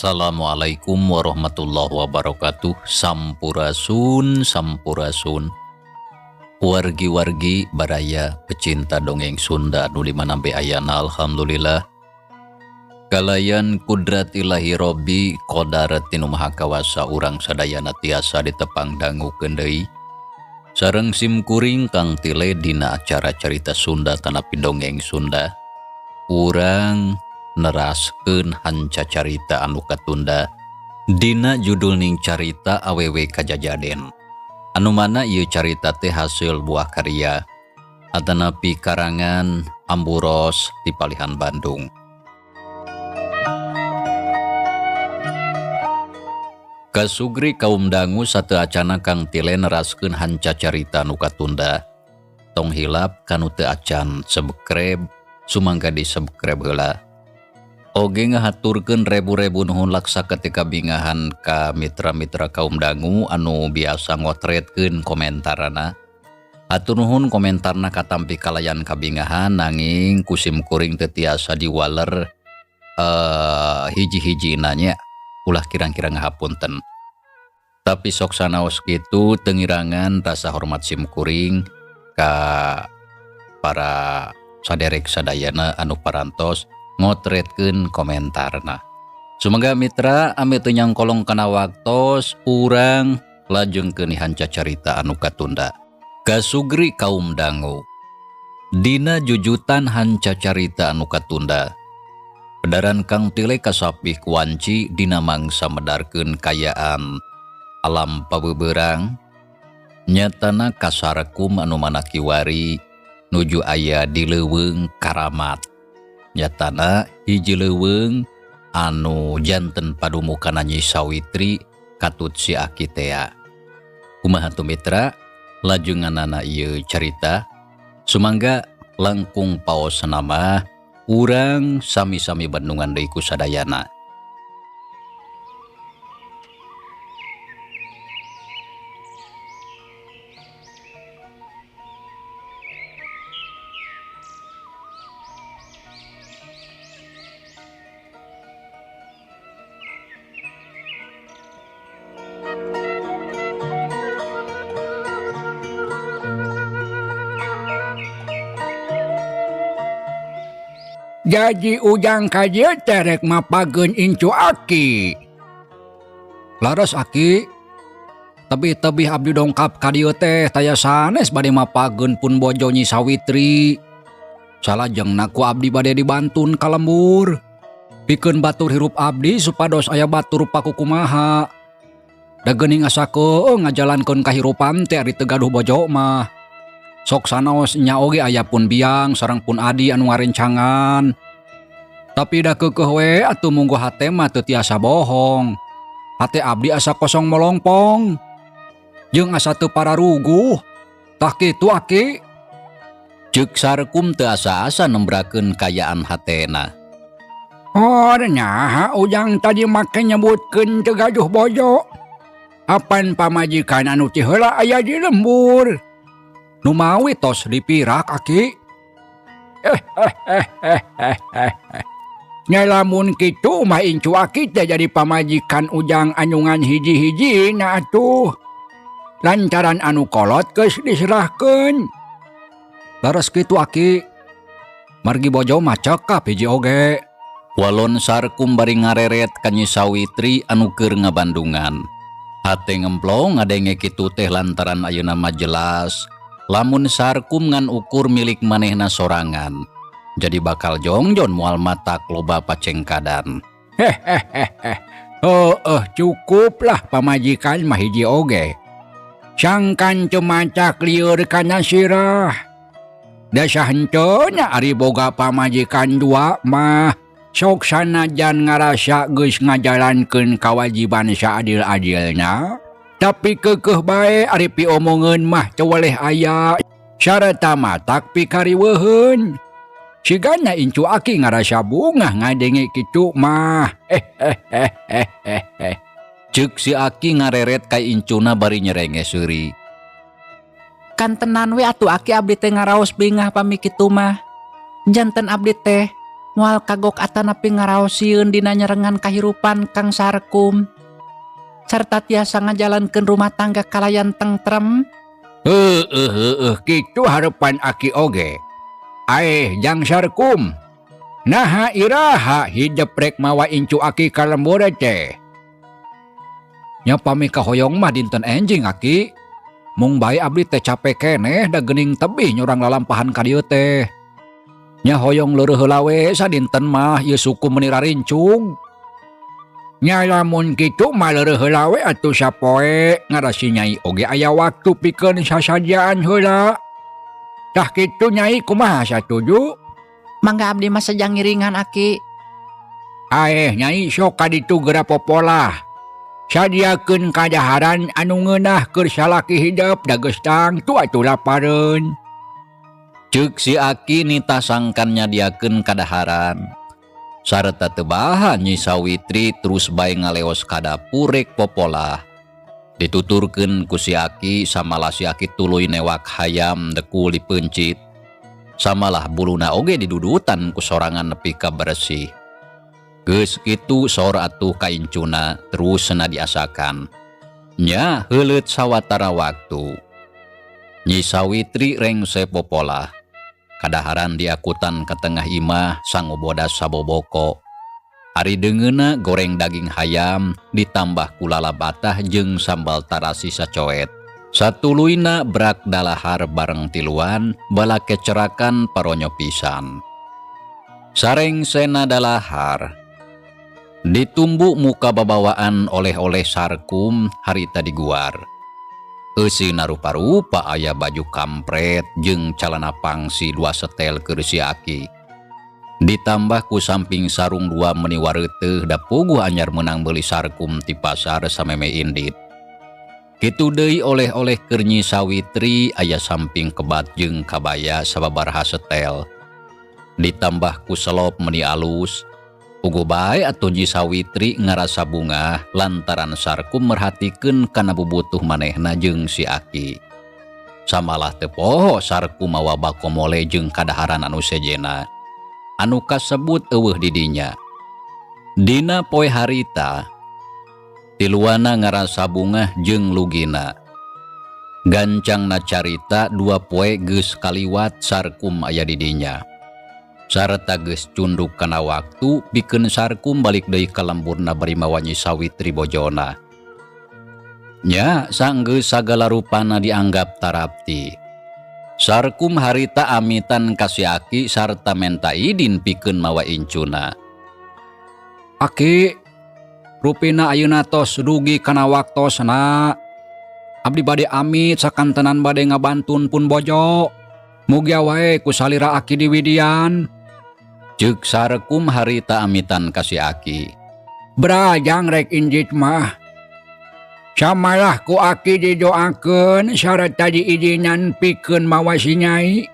Assalamualaikum warahmatullahi wabarakatuh. Sampurasun, sampurasun. Wargi-wargi baraya pecinta dongeng Sunda nu dimana be ayana alhamdulillah. Kalayan kudrat ilahi Robbi qadar tinu maha kawasa urang sadayana tiasa ditepang dangukeun deui. Sareng sim kuring kang tile dina acara carita Sunda tanapi dongeng Sunda. Urang neraskeun hanca carita anu katunda dina judul ning carita awewe kajajaden anu mana ieu carita teh hasil buah karya atanapi karangan Amburos di Palihan Bandung. Kasugri kaum dangu sateu acana kang tile neraskeun hanca carita anu katunda tong hilap kanu teu acan subscribe sumangga di subscribe heula. Oge ngahaturkeun rebu-rebu nuhun laksa ketika bingahan ka mitra-mitra kaum dangu anu biasa ngotretkeun komentarana. Atur nuhun komentarna katampi kalayan kabingahan nanging kusim kuring teu tiasa diwaler hiji-hijina nya ulah kirang-kira ngahapunten. Tapi sok sanaos kitu teu ngirangan rasa hormat sim kuring ka para saderek sadayana anu parantos ngotretkeun komentarna. Sumangga mitra ame teu nyangkolong kana waktos urang lajengkeun hanca carita anu katunda. Kasugri kaum dangu. Dina jujutan hanca carita anu katunda. Pedaran kang tile kasapih kuanci dina mangsa medarkeun kayaan alam pabeubeurang. Nyatana kasarakum anu mana kiwari nuju aya di leuweung Karamat. Nyatana hiji leuweung anu janten padumukan Nyi Sawitri katut si Aki tea. Kumaha tu mitra lajenganana ieu carita sumangga langkung paosna mah urang sami-sami bandungan deui ku sadayana. Jadi ujang kajieu terek mapageun incu Aki. Laras Aki. Tebih-tebih abdi dongkap ka dieu teh taya sanes bade mapageun pun bojo Nyi Sawitri. Salajengna ku abdi bade dibantun ka lembur. Pikeun batur hirup abdi supados aya batur paku kumaha. Da geuning asakeung ngajalankeun kahirupan teh ari teu gaduh bojo mah. Sok sanaos nya oge aya pun biang sareng pun adi anu ngarencangan. Tapi da keukeuh we atuh munggo hate mah teu tiasa bohong. Hate abdi asa kosong molongpong. Jeung asa teu pararuguh. Tah kitu Aki. Ceuk Sarkum teu asa-asa nembrakeun kayaan hatena. Oh nyaha ujang tadi make nyebutkeun teu gaduh bojo. Apan pamajikan anu ti heula aya di lembur. Nu mawi tos dipirak Aki. Nya lamun kitu mah incu Aki teh jadi pamajikan ujang anyungan hiji-hiji na atuh. Lantaran anu kolot geus diserahkeun. Laras kitu Aki. Margi bojo mah cekap hiji oge. Walon Sarkum bari ngareret ka Nyi Sawitri anu keur ngabandungan. Hate ngemplong ngadenge kitu teh lantaran ayeuna mah jelas lamun Sarkum ngan ukur milik manehna sorangan. Jadi bakal jongjon moal matak loba pacengkadan. Cukup lah pamajikan mah hiji oge. Sangkan cemacak lieur kana sirah. Dasa henteunya ari boga pamajikan dua mah sok sanajan ngarasa geus ngajalankeun kawajiban saadil-adilna. Tapi keukeuh bae ari piomongeun mah teu weleh aya sareta matak pikariweuheun. Sigana incu Aki ngarasa bungah ngadenge kitu mah. Ceuk si Aki ngareret ka incuna bari nyerenge seuri. Kan tenan we atuh Aki abdi teh ngaraos bingah pami kitu mah. Janten abdi teh Moal kagok atanapi ngaraosieun dina nyerengan kahirupan Kang Sarkum. Sarta tiasa ngajalankeun rumah tangga kalayan tentrem. Kitu harapan aki oge. Jang Sarkum. Naha iraha hidup rek mawa incu aki ka lembur teh. Nya pami kahoyong mah dinten enjing aki. Mung bae abdi teh capek keneh da geuning tebih nyurang lalampahan ka dieu teh. Nya hoyong leureuk heula we sadinten mah ieu suku meuni rarincung. Nya lamun kitu mah leureuk heula we atuh sapoe ngarasi Nyai oge aya waktu pikeun sasadiaan heula. Tah kitu Nyai kumaha satuju? Mangga abdi mah sajang ngiringan aki. Nyai sok ka ditu geura popolah. Sadiakeun kadaharan anu ngeunah keur salaki hidup da geus tangtu atuh lapareun. Ceuk si Aki nita sangkan nyadiakeun kadaharan. Sarta teu bahan Nyi Sawitri terus bae ngaleos ka dapur rek popolah. Dituturkeun ku si Aki samalah si Aki tuluy newak hayam deku dipeuncit. Samalah buluna oge didudutan ku sorangan nepi ka bersih. Geus kitu sor atuh ka incuna terus cenah diasakan. Nya heuleut sawatara waktu. Nyi Sawitri rengse popolah. Kadaharan diakutan ke tengah imah sangobodas saboboko. Ari deungeuna goreng daging hayam ditambah kulala batah jeung sambal tarasi sacoet. Satuluyna brak dalahar bareng tiluan bala kecerakan paronyo pisan. Sareng sena dalahar. Ditumbu muka babawaan oleh-oleh Sarkum harita diguar. Eusina rupa-rupa aya baju kampret jeung calana pangsi 2 setel keur si Aki. Ditambah ku samping sarung 2 meuni wareuteuh da puguh anyar meunang beuli Sarkum ti pasar sameme indit. Kitu deui oleh-oleh keur Nyi Sawitri aya samping kebat jeung kabaya sababaraha setel. Ditambah ku selop meuni alus. Ugo bae atuh Nyi Sawitri ngarasa bunga lantaran Sarkum merhatikeun kana bubutuh manehna jeung si Aki. Samalah teu poho Sarkum mawa bakomole jeung kadaharan anu sejena. Anu kasebut eueuh di dinya. Dina poe harita tiluana ngarasa bunga jeung lugina. Gancangna carita 2 poe geus kaliwat Sarkum aya di dinya. Sarta geus cunduk kana waktu pikeun Sarkum balik deui ka lemburna bari mawa Nyi Sawitri bojona. Nya sanggeus sagala rupana dianggap tarapti. Sarkum harita amitan ka si Aki sarta menta idin pikeun mawa incuna. Aki, rupina ayeuna tos dugi kana waktosna. Abdi bade amit sakantenan bade ngabantun pun bojo. Mugia wae ku salira Aki di Widian. Ceuk Sarkum harita amitan ka si Aki. Brajang rek injit mah. Samalah ku Aki didoakeun sarta diizinan pikeun mawa si Nyai.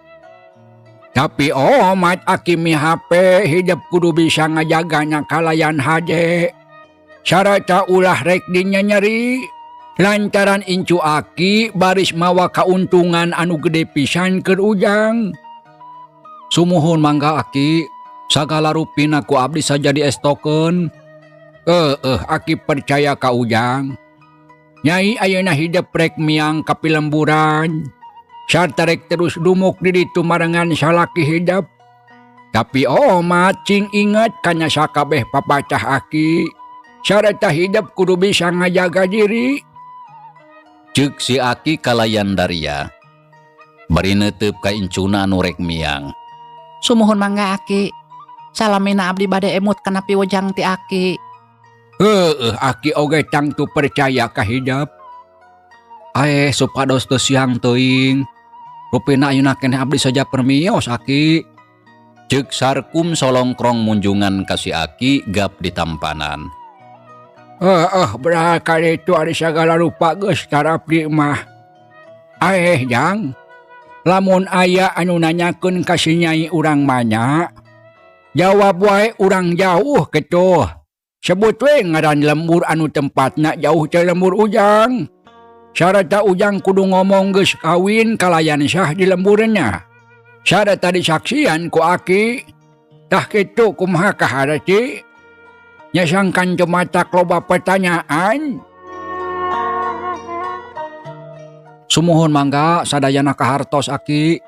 Tapi mat Aki mihape hidup kudu bisa ngajagana kalayan hade. Sarta ulah rek dinya nyeri. Lantaran incu Aki baris mawa kauntungan anu gede pisan keur ujang. Sumuhun mangga Aki. Sagala rupina ku abdi saja diestokeun. Aki percaya ka ujang. Nyai ayeuna hidup rek miang ka pilemburan. Sarta rek terus dumuk di ditu marengan salaki hidup. Tapi mat cing ingat kana sakabeh papacah Aki. Sarta hidup kudu bisa ngajaga diri. Ceuk si Aki kalayan daria. Bari neuteup ka incuna anu rek miang. Sumuhun mangga Aki. Salamina abdi bade emut kana piwejang ti Aki. Aki oge tangtu percaya ka hidup. Supados teu siang teuing. Rupina ayeuna keneh abdi saja permios Aki. Ceuk Sarkum solongkrong munjungan ka si Aki gap ditampanan. Berakal itu ada segala rupa geus tarapdi mah. Jang. Lamun aya anu nanyakeun ka si Nyai urang manya. Jawab wae urang jauh kitu. Sebut we ngaran lembur anu tempatna jauh teh lembur ujang. Sarata ujang kudu ngomong geus kawin kalayan sah di lemburnya. Sarata disaksian ku Aki. Tah kitu kumaha kahara Ci? Nya sangkan jumatak loba pertanyaan. Sumuhun mangga sadayana kahartos Aki.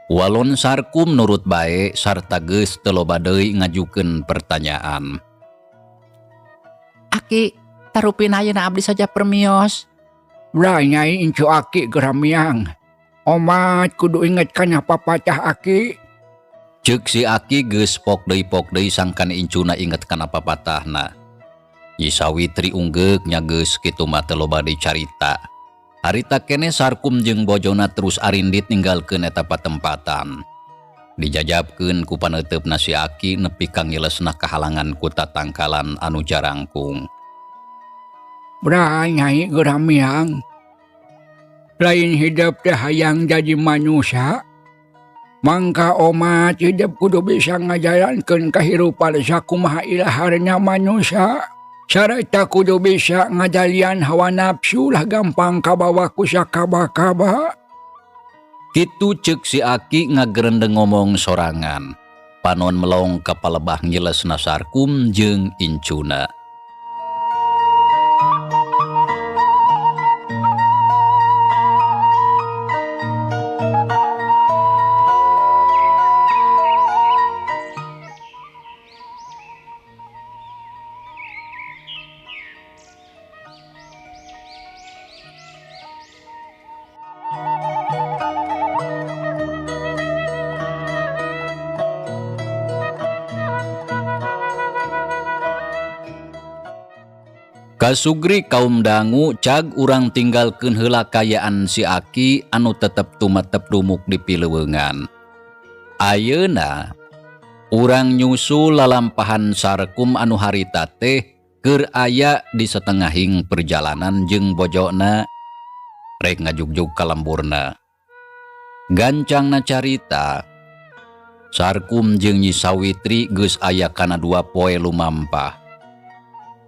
Walon Sarkum nurut bae sarta geus teu loba deui ngajukeun pertanyaan. Aki, tarupin ayeuna abdi saja permios. Brai Nyai incu Aki geramiang. Omat kudu inget kana papacah Aki. Ceuk si Aki geus pok deui sangkan incuna inget kana papatahna. Nyi Sawitri unggeuk nya geus kitu mah teu loba deui carita. Harita kene Sarkum jeung bojona terus arindit ninggalkeun eta patempatan. Dijajabkeun ku paneuteup si Aki nepi ka ngilesna kahalangan ku tatangkalan anu jarangkung. Brai Nyai geramiang. Lain hidup teh hayang jadi manusia. Mangka omat hidup kudu bisa ngajalankeun kahirupan sakumaha ilaharnya manusia. Sareta kudu bisa ngajalian hawa nafsu lah gampang kabawa ku sakaba-kaba. Kitu ceuk si Aki ngagerendeng ngomong sorangan. Panon melong ka palebah ngilesna Sarkum jeung incuna. Kasugri kaum dangu cag urang tinggalkeun heula kayaan si Aki anu tetep tumetep dumuk di pileuweungan. Ayeuna urang nyusul lalampahan Sarkum anu harita teh keur aya di setengahing perjalanan jeung bojona rek ngajugjug ka lemburna. Gancangna carita Sarkum jeung Nyi Sawitri geus aya kana 2 poe lumampah.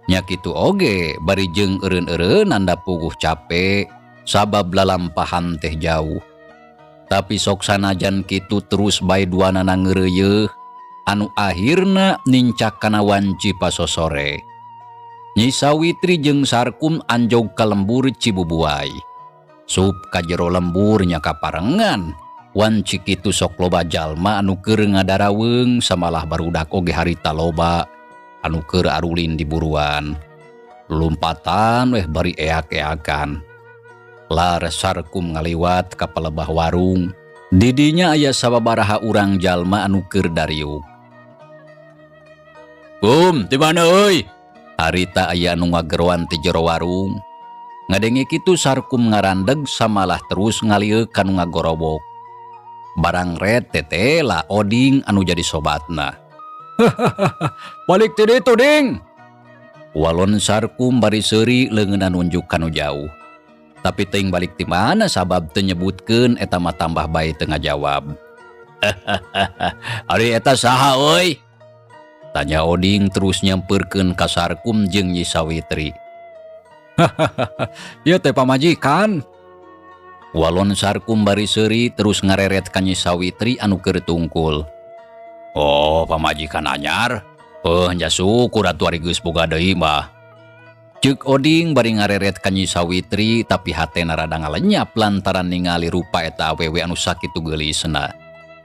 Nya kitu oge bari jeung eureun-eureun anda puguh capek sabab lalampahan teh jauh. Tapi sok sanajan kitu terus bae duanana ngeureuyeuh anu ahirna nincak kana wanci pasosore. Nyi Sawitri jeung Sarkum anjog ka lembur Cibubuay. Sup ka jero lembur nya kaparengan. Wanci kitu sok loba jalma anu keur ngadaraweng samalah barudak oge harita loba anu keur arulin di buruan. Lumpatan weh bari eak-eakan. Lares Sarkum ngaliwat ka palebah warung. Didinya aya sababaraha urang jalma anu keur dariuk. Di mana euy? Harita aya anu ngageroan ti jero warung. Ngadenge kitu Sarkum ngarandeg samalah terus ngalieu kanu ngagorobok. Barang red tete lah Oding anu jadi sobatna. Balik ti ditu ding. Walon Sarkum bari seuri leungeunna nunjuk kanu jauh. Tapi teuing balik ti mana sabab teu nyebutkeun eta mah tambah bae teu ngajawab. Ari eta saha euy? Tanya Oding terus nyampeurkeun ka Sarkum jeung Nyi Sawitri. Ieu teh pamajikan. Walon Sarkum bari seuri terus ngareret ka Nyi Sawitri anu keur tungkul. Oh, pamajikan anyar. Nya syukur atuh ari geus boga deui mah. Ceuk Oding bari ngareret ka Nyi Sawitri tapi hatena rada ngalenyap lantaran ningali rupa eta awewe anu sakitu geulisna.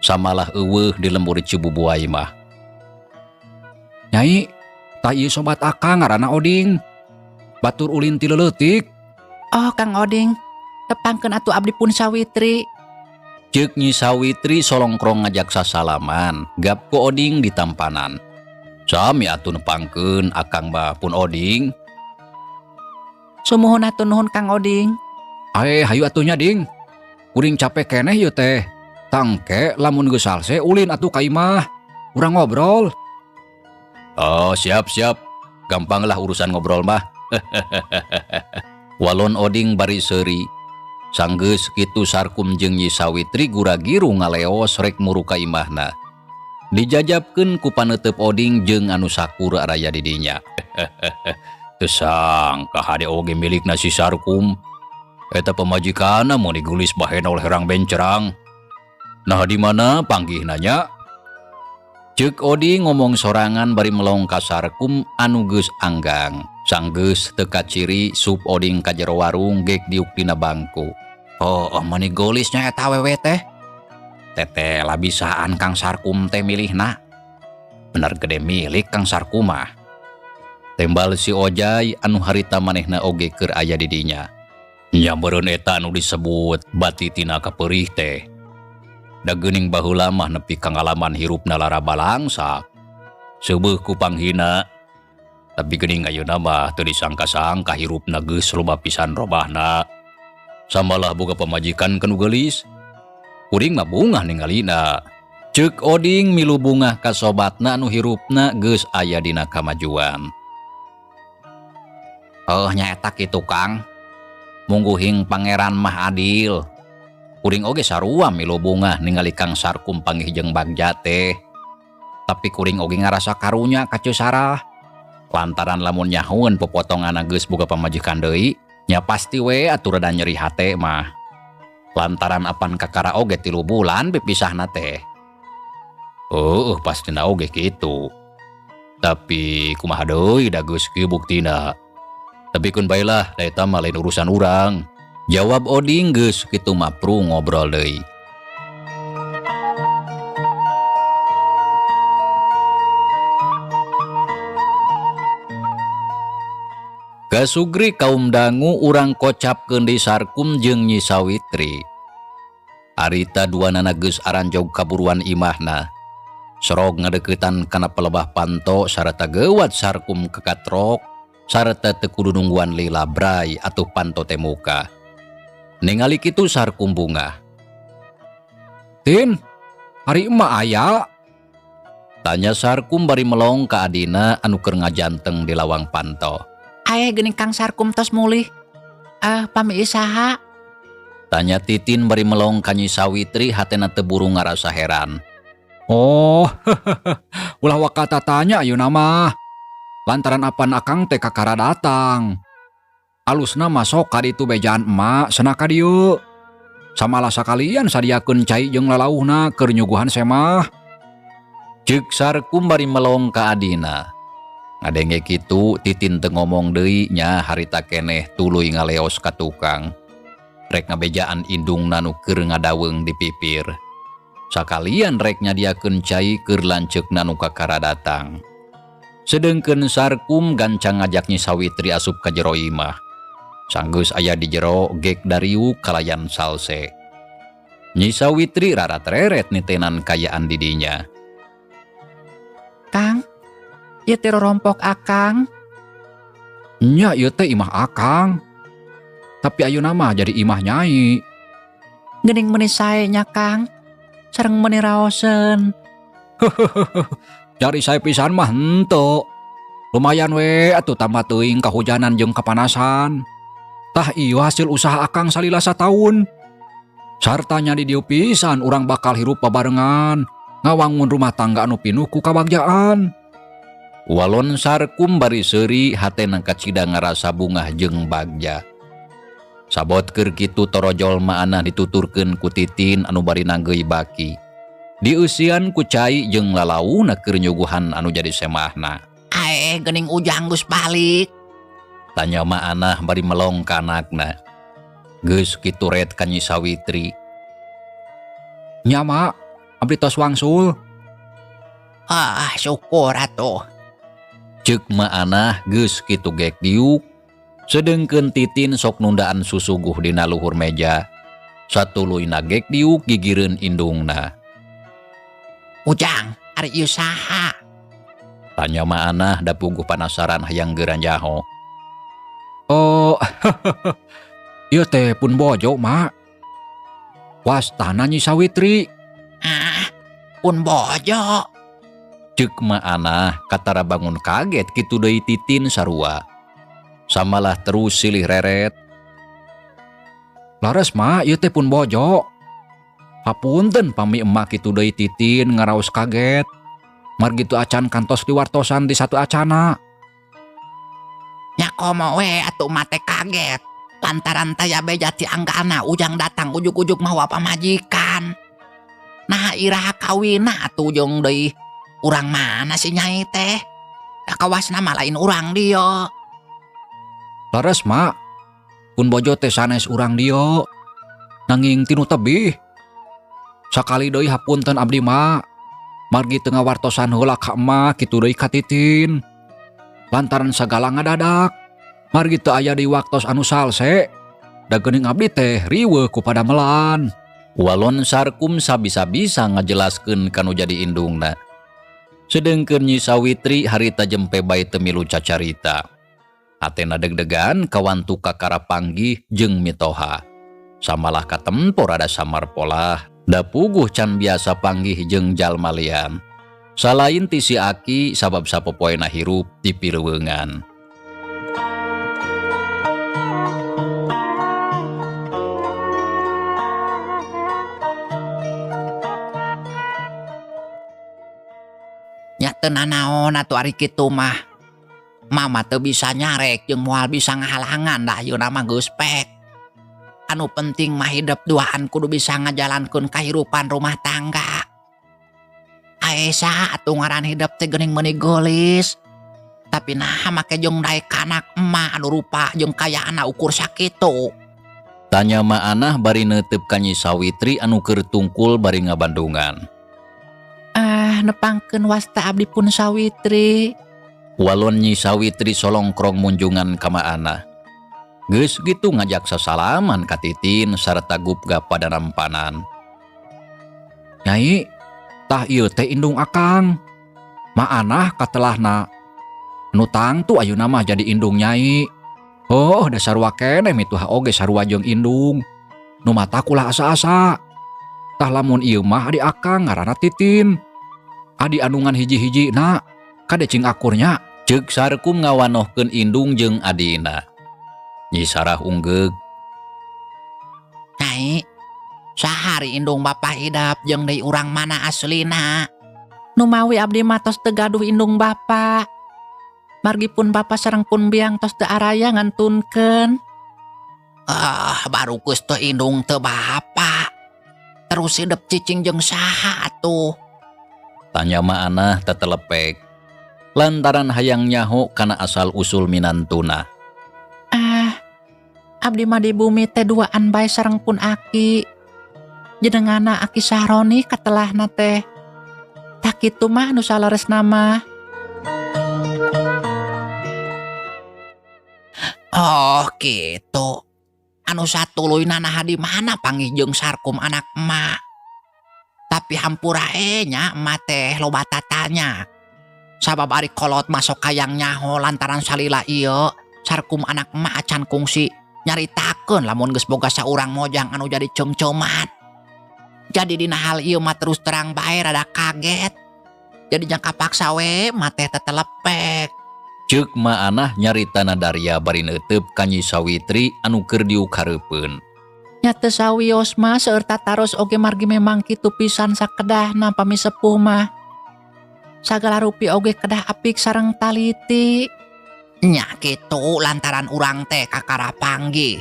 Samalah eueuh di lembur Cibubuay mah. Nyai, tah ieu sobat akang ngaranna Oding. Batur ulin ti leuleutik. Oh, Kang Oding, tepangkeun atuh abdi pun Sawitri. Ceuk Nyi Sawitri solongkrong ngajak sasalaman, gap ku Oding di tampanan. Sami atuh nepangkeun akang mah pun Oding. Sumuhun atuh nuhun Kang Oding. Hayu atuhnya ding. Kuring capek keneh ieu teh. Tangke lamun geus salse ulin atuh ka imah. Urang ngobrol. Oh, siap. Gampang lah urusan ngobrol mah. Walon Oding bari seuri. Sanggeus kitu Sarkum jeung Nyi Sawitri gura-giru ngaleos rek muru ka imahna. Dijajabkeun ku paneuteub Oding jeung anu sakur araya di dinya. Teu sangka hade oge milikna si Sarkum. Eta pamajikanna mun digulis bahena oleh herang bencerang. Nah di mana panggihna nya? Ceuk Oding ngomong sorangan bari melong ka Sarkum anu geus anggang. Sanggeus teu kaciri sup Oding ka jero warung gek diuk dina bangku. Oh, mani golisnya eta wewe teh. Tete labisaan Kang Sarkum teh milihna. Bener gede milik Kang Sarkum mah. Tembal si Ojay anu harita manehna oge keur aya di dinya. Nya meureun eta anu disebut batitina kapeurih teh. Da geuning baheula mah nepi ka ngalaman hirupna lara balangsak. Seubeuh ku panghina. Tapi geuning ayeuna mah teu disangka-sangka hirupna geus loba pisan robahna. Samalah boga pamajikan kanu geulis. Kuring mah bungah ningalina. Ceuk Oding milu bungah ka sobatna anu hirupna geus aya dina kamajuan. Nyaeta kitu Kang. Mungguhing pangeran mah adil. Kuring oge sarua milu bungah ningali Kang Sarkum panggih jeung Bagja teh. Tapi kuring oge ngarasa karunya ka Cu Sarah. Lantaran lamun nyahoeun popotonganna geus boga pamajikan deui, nya pasti we atuh rada nyeri hate mah. Lantaran apan kakara oge 3 bulan bepisahna teh. Pastina oge kitu. Tapi kumaha deui da geus kieu buktina. Tapi kun baelah da eta mah lain urusan urang. Jawab Oding geus kitu mapru ngobrol deui. Kasugri kaum dangu urang kocapkeun di Sarkum jeung Nyi Sawitri. Arita duanana geus aranjog kaburuan imahna. Sorog ngadeuketan kana pelebah panto sarata geuwat Sarkum kekatrok sarata teu kudu nungguan lila bray atuh panto teh muka. Ningali kitu Sarkum bungah. Tin, hari emak aya? Tanya Sarkum bari melong ka adina anu keur ngajanteng di lawang panto. Aya geuning Kang Sarkum tos mulih. Pami isaha? Tanya Titin bari melong ka Nyi Sawitri hatena teu buru ngarasa heran. Oh, ulah wakata tanya ayeuna mah. Lantaran apan akang teh kakara datang. Alusna masok ka ditu bejaan emak cenah ka dieu. Samalah sakalian sadiakeun cai jeung lalauhna keur nyuguhan semah. Ceuk Sarkum bari melong ka adina. Ngadenge kitu Titin teu ngomong deui nya harita keneh tuluy ngaleos ka tukang. Rek ngabejaan indungna nu keur ngadaweung di pipir. Sakalian rek nyadiakeun cai keur lanceukna nu kakara datang. Sedengkeun Sarkum gancang ngajak Nyi Sawitri asup ka jero imah. Sanggeus aya di jero gek dariuk kalayan salse. Nyi Sawitri rarat reret nitenan kayaan di dinya. Kang, ieu teh rorompok akang. Nya ieu teh imah akang. Tapi ayeuna mah jadi imah Nyai. Geuning meuni sae nya Kang. Sareng meuni raoseun. Jari sae pisan mah henteu. Lumayan we atuh tambah teuing kahujanan jeung kapanasan. Tah ieu hasil usaha akang salila sataun. Sartanya di dieu pisan urang bakal hirup babarengan ngawangun rumah tangga anu pinuh ku kabagjaan. Walon Sarkum bari seuri hatena kacida ngarasa bungah jeung Bagja. Sabot keur kitu torojol maana dituturkeun ku Titin anu bari nanggeui baki. Dieusian ku cai jeung lalauna keur nyuguhan anu jadi semahna. Geuning ujang geus balik. Tanya maanah bari melong ka anakna. Geus kitu ret ka Nyi Sawitri. Nya mak, abdi tos wangsul. Syukur atuh. Ceuk maanah geus kitu gek diuk. Sedengkeun Titin sok nundaan susuguh dina luhur meja. Satuluyna gek diuk gigireun indungna. Ujang, ari ieu saha? Tanya maanah da puguh panasaran hayang geranjaho. Oh, ieu teh pun bojo mak. Wastana Nyi Sawitri. Pun bojo. Ceuk maanah katara bangun kaget kitu deui Titin sarua. Samalah terus silih reret. Laras mak, ieu teh pun bojo. Hapunten pami emak kitu deui Titin ngaraos kaget. Margitu acan kantos diwartosan di satu acana. Nya komo we atuh mate kaget. Lantaran taya beja ti anggana ujang datang ujuk-ujuk mawa pamajikan. Nah iraha kawina atuh jeung deui. Urang mana si Nyai teh? Da kawas nama lain urang dia. Laras mak, pun bojo teh sanes urang dia. Nanging tinu tebih. Sakali deui hapunten abdi mak. Margi teu ngawartosan heula ka emak kitu deui ka Titin. Lantaran sagala ngadadak. Margi teu aya di waktos anu salse. Da geuning abdi teh riweuh ku padamelan. Walon Sarkum sabisa-bisa ngajelaskeun kanu jadi indungna. Sedengkeun Nyi Sawitri harita jempe bae teu milu cacarita. Hatena deg-degan kawantu kakara panggih jeung mitoha. Samalah katempo rada samar polah, da puguh can biasa panggih jeung jalma lian. Salain ti si Aki sabab sapopoena hirup di pileuweungan. Nya teu nanaon atuh ari kitu mah. Mama teu bisa nyarek jeung moal bisa ngahalangan dah yeuna mah geus pek. Anu penting mah hidup duaan kudu bisa ngajalankeun kahirupan rumah tangga. Aesa atuh ngaran hidup teh geuning meuni geulis. Tapi nah make jeung daek anak emak anu rupa jeung kayaana ukur sakitu. Tanya Ma'anah bari neuteup ka Nyi Sawitri anu keur tungkul bari ngabandungan. Nepangkeun wasta abdi pun Sawitri. Walon Nyi Sawitri solongkrong munjungan ka Ma'anah. Geus gitu ngajak sasalaman ka Titin sarta gupga pada nampanan. Nyai, tah ieu teh indung akang. Ma'anah katelahna. Nutang tu ayeuna mah jadi indung Nyai. Oh, da sarua keneh mituha oge sarua jeung indung. Nu mata kulah asa-asa. Tah lamun ieu mah adi akang ngaranna Titin. Adi andungan hiji-hiji na kade cing akurnya. Ceuk Sarkum ngawanohkeun indung jeung adina. Nyi Sarah unggeg. Nyai, sahari indung bapa hidap jeung deui urang mana aslina. Nu mawi abdi mah tos teu gaduh indung bapa. Margi pun bapa sareng pun biang tos teu araya ngantunkeun. Baru geus teu indung teu bapa. Terus hidup cicing jeung saha atuh? Tanya Ma'anah tetelepek. Lantaran hayang nyaho kana asal-usul minantuna. Abdi mah di bumi teh duaan bae sareng pun Aki. Jenengana Aki Sahroni katelahna teh. Tak kitu mah nu saleresna mah. Oh gitu. Anu satuluyna nah di mana panggih jeung Sarkum anak emak. Tapi hampura nya emak teh loba tatanya. Sabab ari kolot masuk kayang nyaho lantaran salila ieu Sarkum anak emak acan kungsi nyaritakeun lamun geus boga saurang mojang anu jadi cengcoman. Jadi dina hal ieu mah terus terang bae rada kaget. Jadi nya kapaksa we mah teh tetelepek. Ceuk Ma'anah nyaritana Daria bari neuteup ka Nyi Sawitri anu keur diukareupeun. Nya teu sawios mah seueur tataros oge margi memang kitu pisan sakedahna pami sepuh mah. Sagala rupi oge kedah apik sareng taliti. Nya kitu lantaran urang teh kakara panggih.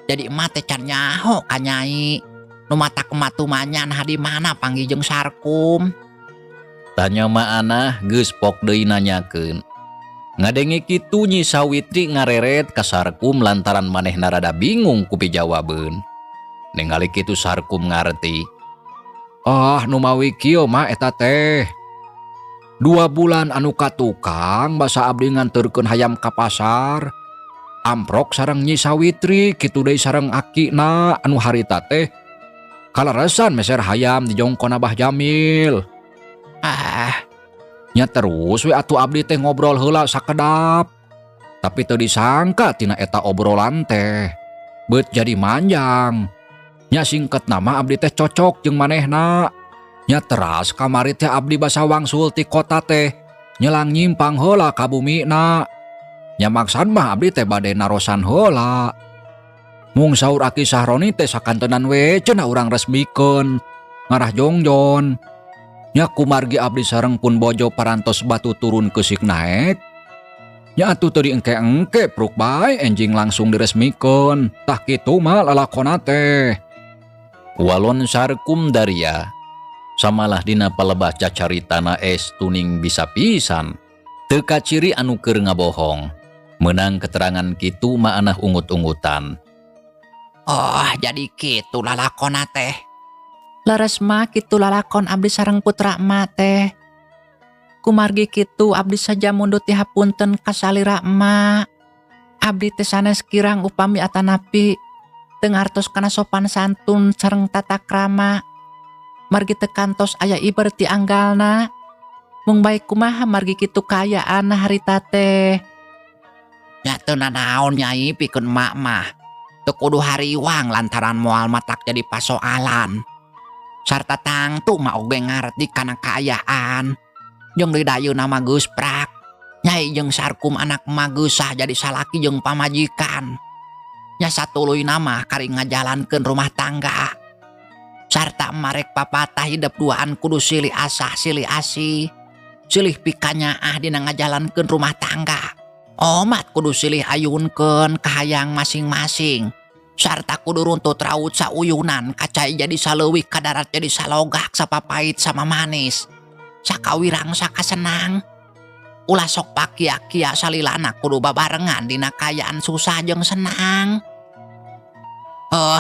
Jadi emak teh can nyaho ka Nyai. Nu mata kematumanya nah di mana panggih jeung Sarkum. Tanya Ma'anah geus pok deui nanyakeun. Ngadenge kitu Nyi Sawitri ngareret ka Sarkum lantaran manehna rada bingung ku pijawabeun. Ningali kitu Sarkum ngarti. Nu mawi kieu mah eta teh. 2 bulan anu ka tukang basa abdi nganterkeun hayam ka pasar. Amprok sareng Nyi Sawitri kitu deui sareng akina anu harita teh kaleresan meser hayam di jongkona Bah Jamil. Nya terus we atuh abdi teh ngobrol heula sakedap. Tapi teu disangka tina eta obrolan teh beut jadi manjang. Nya singket nama abdi teh cocok jeung manehna. Nya teras kamari teh abdi basa wangsul ti kota teh nyelang nyimpang heula ka bumina. Nya maksad mah abdi teh bade narosan heula. Mung saur Aki Sahroni teh sakantenan we cenah urang resmikeun ngarah Jongjon. Nya kumargi abdi sareng pun bojo parantos batu turun keusik naek. Nya atuh teu diengke-engke pruk bae enjing langsung diresmikeun. Tah kitu mah lalakonna teh. Walon Sarkum Daria. Samalah dina palebah cacaritana es tuning bisa pisan. Teka ciri anu keur ngabohong. Menang keterangan kitu maanah ungut-ungutan. Oh, jadi kitu lalakonna teh. Leres mah kitu lalakon abdi sareng putra emak teh. Kumargi kitu abdi saja mundut ti hapunten ka salira emak. Abdi teh sanes kirang upami atanapi teu ngartos kana sopan santun sareng tata krama. Margi teu kantos aya iber ti anggalna. Mung bae kumaha margi kitu kaayaan harita teh. Nya teu nanaon nyai pikeun emak mah. Teu kudu hariwang lantaran moal matak jadi pasoalan. Sarta tangtu mah oge ngarti kana kaayaan. Jeung lidayeuna mah geus prak. Nyai jeung sarkum anak mah geus sah jadi salaki jeung pamajikan. Nya satuluyna mah kari ngajalankeun rumah tangga. Sarta marek papatah hidup duaan kudu silih asah silih asih. Silih pikanyaah dina ngajalankeun rumah tangga. Omat kudu silih ayunkeun ka hayang masing-masing. Sarta kudu runtut raut sauyunan kacai jadi saleuwih kadarat jadi salogak sapapait sama manis. Sakawirang sakasenang. Ulah sok pakia-kia salilana kudu babarengan dina kayaan susah jeung senang.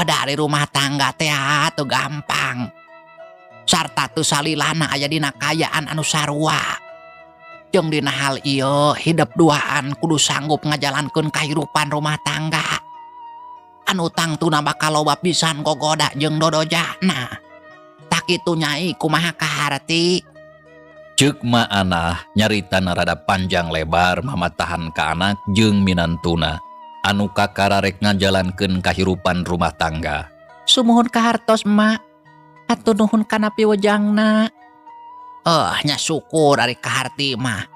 Dari rumah tangga teh teu gampang. Sarta tu salilana aya dina kayaan anu sarua. Jeung dina hal ieu hidup duaan kudu sanggup ngajalankeun kahirupan rumah tangga. Anu tangtuna bakal loba pisan gogoda jeung dodojana. Tak kitu nyai kumaha kaharti? Ceuk maanah nyaritana rada panjang lebar mamatahan ka anak jeung minantuna anu kakararek ngajalankeun kahirupan rumah tangga. Sumuhun kahartos emak. Hatur nuhun kana piwejangna. Nya syukur ari kaharti mah.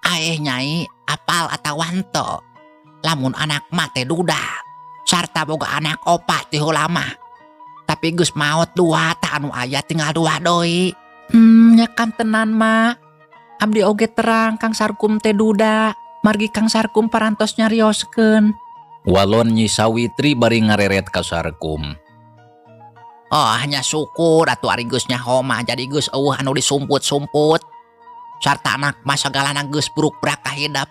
Aeh nyai apal atawanto. Lamun anak mah teh duda. Sarta boga anak opat ti heula mah. Tapi geus maot 2 tah anu aya tinggal 2 deui. Nya kan tenan mak. Abdi oge terang Kang Sarkum teh duda. Margi Kang Sarkum parantos nyarioskeun. Walon Nyi Sawitri bari ngareret ka Sarkum. Nya syukur atuh ari geus nyaho mah jadi geus eueuh anu disumput-sumput. Sarta anak mah sagalana geus buruk-burak ka hidep.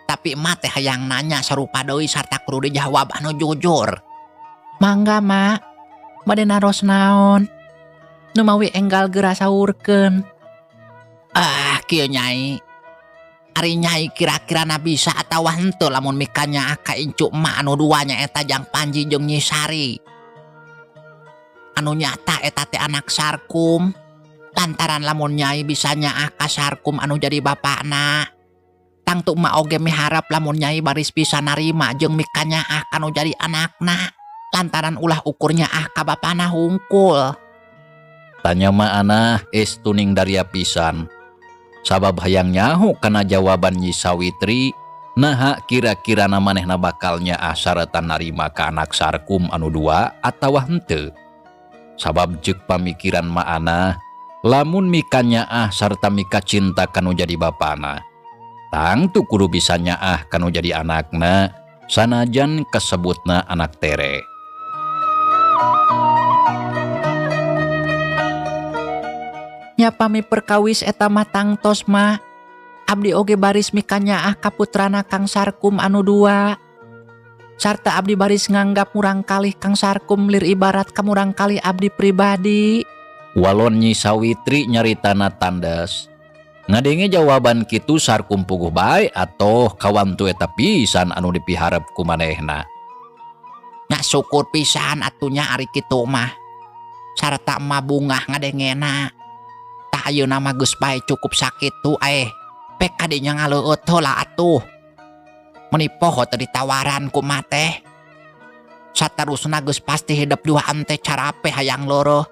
Tapi emak teh hayang nanya sarupa deui sarta kudu dijawab anu jujur. Mangga mak. Bade naros naon? Nu mawi enggal geura saurkeun. Kieu nyai. Ari nyai kira-kirana bisa atawa henteu lamun mikanya ka incu emak anu duanya eta Jang Panji jeung Nyi Sari. Anu nyata eta teh anak Sarkum. Lantaran lamun nyai bisa nyaah ka Sarkum anu jadi bapakna. Tangtu emak oge miharap lamun nyai baris bisa narima jeung mikanyaah kanu jadi anakna. Lantaran ulah ukurnya ka bapana hungkul. Tanya maanah es tuning daria pisan. Sabab hayang nyaho kana jawaban Nyi Sawitri, naha kira-kirana manehna bakal nyaah saretan narima ka anak Sarkum anu 2 atawa henteu. Sabab ceuk pamikiran maanah, lamun mika nyaah sarta mika cinta kanu jadi bapana. Tangtu kudu bisa nyaah kanu jadi anakna, sanajan kesebutna anak tere. Nya pami perkawis eta mah tangtos mah. Abdi oge baris mika nyaah ka putrana Kang Sarkum anu 2. Sarta abdi baris nganggap murang kalih Kang Sarkum lir ibarat ka murang kalih abdi pribadi. Walon Nyi Sawitri nyaritana tandas. Ngadenge jawaban kitu Sarkum puguh bae atoh kawantu eta pisan anu dipiharep ku manehna. Nya syukur pisan atunya ari kitu mah. Sarta emak bungah ngadengena. Tah ayeuna mah geus bae cukup sakitu pek kadinya ngaleueut heula atuh. Meni poho teu ditawaran ku emak teh. Saterusna geus pasti hidup duaan teh carape hayang leureum.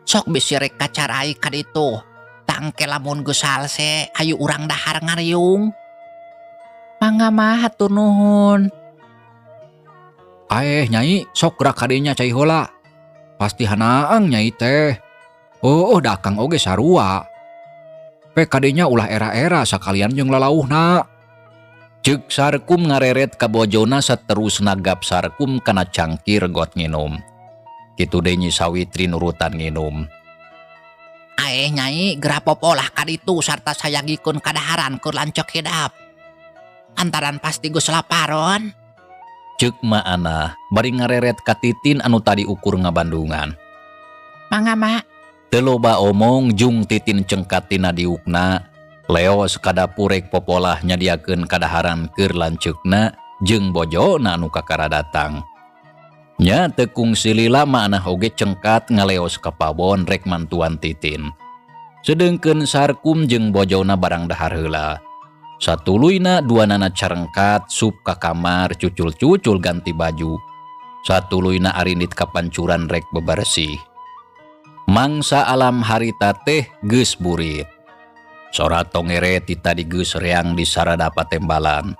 Sok bisi rek kacarai ka ditu. Tangke lamun geus salse hayu urang dahar ngariung. Mangga mah hatur nuhun. Nyai sok gerak kadinya cai heula. Pasti hanaang nyai teh. Dakang oge sarua. Pek kadinya ulah era-era sakalian jeung lalauhna. Ceuk Sarkum ngareret ka bojona saterusna gap Sarkum kana cangkir got nginum. Kitu deui Nyi Sawitri nurutan nginum. Aeh nyai gerah popolah kaditu sarta sayagikeun kadaharan keur lancok hidap. Antaran pasti geus laparon. Ceuk maana bari ngareret ka Titin anu tadi ukur ngabandungan. Mangga mak. Teu loba omong jung Titin cengkat tina diukna, leos ka dapur rek popolah nyadiakeun kadaharan keur lanceukna jeung bojona anu kakara datang. Nya teu kungsi lila maanah oge cengkat ngaleos ka pabon rek mantuan Titin. Sedengkeun Sarkum jeung bojona barang dahar heula. Satuluyna duanana carengkat sup ka kamar cucul-cucul ganti baju. Satuluyna arindit ka pancuran rek bebersih. Mangsa alam harita teh geus burit. Sora tongere ti tadi geus reang di sarada patembalan.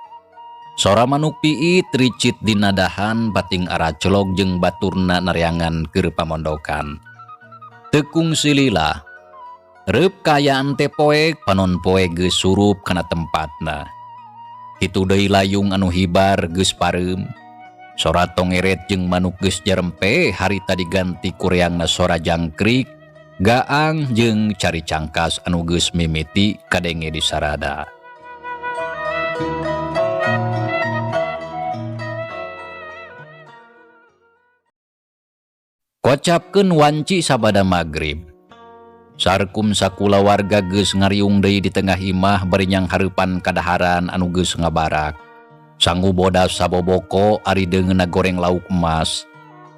Sora manuk piit ricit dina dahan bating aracolog jeung baturna nareangan keur pamondokan. Teu kungsi lila. Reup kayaan teh poek panon poek geus surup kana tempatna. Kitu deui layung anu hibar geus pareum. Sora tongeret jeung manuk geus jarempe harita diganti ku reangna sora jangkrik, gaang jeung cari cangkas anu geus mimiti kadenge di sarada. Kocapkeun wanci sabada magrib. Sarkum sakula warga geus ngariung deui di tengah imah bari nyang hareupan kadaharan anu geus ngabarak. Sangu bodas saboboko ari deungeunna goreng lauk emas,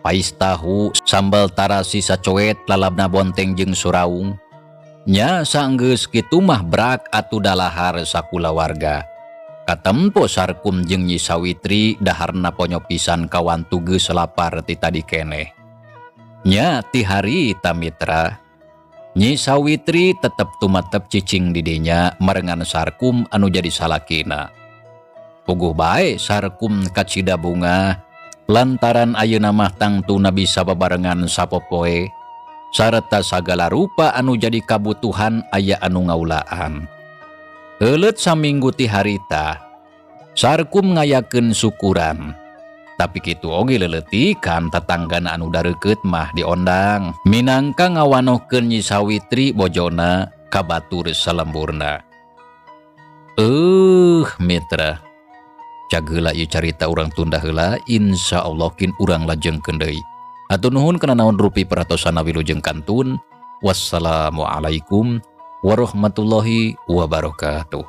pais tahu, sambal tarasi sacoet lalabna bonteng jeung suraung. Nya saenggeus kitu mah brak atuh dalahar sakula warga. Katempo Sarkum jeung Nyi Sawitri daharna ponyo pisan kawantu geus lapar ti tadi keneh. Nya ti hari tamitra Nyi Sawitri tetep tumatep cicing didinya marengan Sarkum anu jadi salakina. Puguh bae Sarkum kacida bunga lantaran ayeuna mah tangtuna bisa babarengan sapopoe sarta sagala rupa anu jadi kabutuhan aya anu ngaulaan. Heuleut saminggu ti harita Sarkum ngayakeun syukuran. Tapi kitu oge leleutikan tatanggana anu dareukeut mah diondang minangka ngawanohkeun Nyi Sawitri bojona ka batur salemburna. Mitra. Cag heula ieu carita urang tunda heula, insyaallah kin urang lajengkeun deui. Hatur nuhun kana naon rupi paratosana wilujeng kantun. Wassalamualaikum warahmatullahi wabarakatuh.